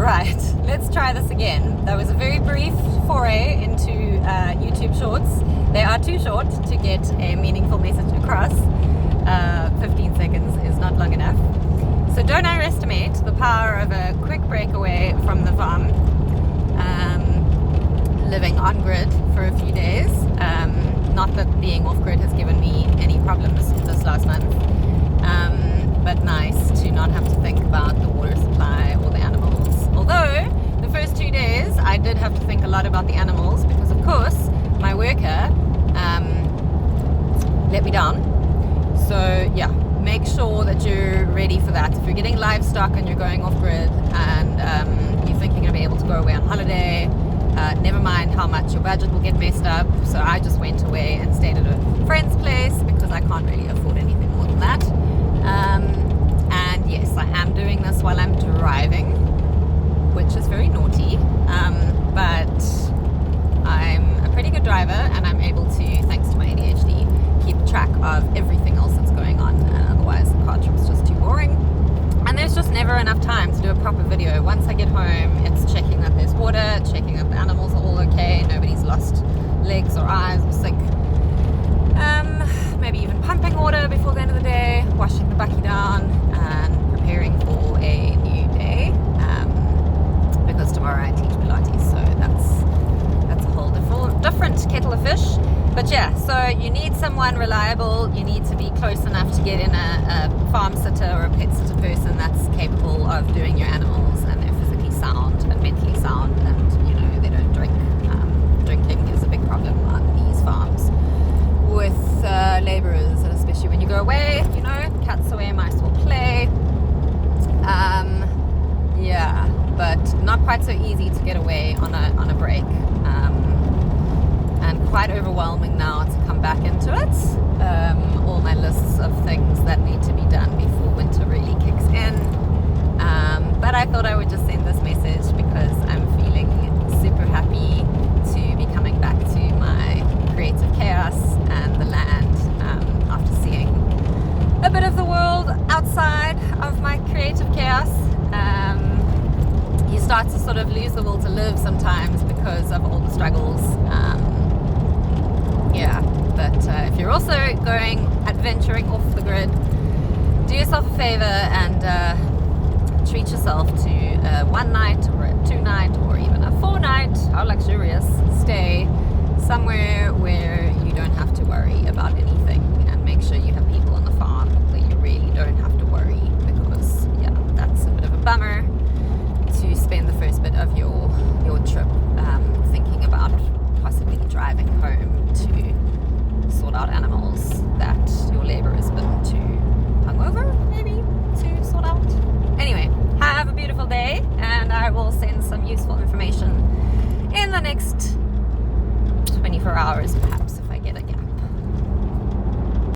Right, let's try this again. That was a very brief foray into YouTube Shorts. They are too short to get a meaningful message across. 15 seconds is not long enough. So don't underestimate the power of a quick breakaway from the farm. Living on grid for a few days. Not that being off grid has given me any problems this last month. But nice to not have to think about the water supply or the animals. Although the first 2 days I did have to think a lot about the animals because of course my worker let me down. So yeah, make sure that you're ready for that. If you're getting livestock and you're going off grid and you think you're going to be able to go away on holiday, never mind how much your budget will get messed up. So I just went away and stayed at a friend's place because I can't really afford anything more than that. And yes, I am doing this while I'm driving, which is very naughty, but I'm a pretty good driver and I'm able to, thanks to my ADHD, keep track of everything else that's going on, and otherwise the car trip's just too boring. And there's just never enough time to do a proper video. Once I get home, it's checking that there's water, checking that the animals are all okay, nobody's lost legs or eyes or sick. Maybe even pumping water before the end of the day, washing the bucky down, and preparing for a new day. Because tomorrow I teach Pilates, so that's a whole different kettle of fish. But yeah, so you need someone reliable. You need to be close enough to get in a farm sitter or a pet sitter person that's capable of doing your animals, and they're physically sound and mentally sound, and you know they don't drink. Drinking is a big problem on these farms with laborers, and especially when you go away, you know, cats away, mice will play. Yeah, but not quite so easy to get away on a break, and quite overwhelming now to come back into it. All my lists of things that need to be done before winter really kicks in. But I thought I would just send this message because I'm feeling super happy to be coming back to my creative chaos and the land after seeing a bit of the world outside of my creative chaos. You start to sort of lose the will to live sometimes because of all the struggles. Yeah, but if you're also going adventuring off the grid, do yourself a favor and treat yourself to a 1 night or a 2 night or even a 4 night, how luxurious, stay somewhere where you don't have to worry about anything, and make sure you have people on the farm where you really don't have to worry, because yeah, that's a bit of a bummer to spend the first bit of your trip thinking about possibly driving home to sort out animals that your labor has been too hungover.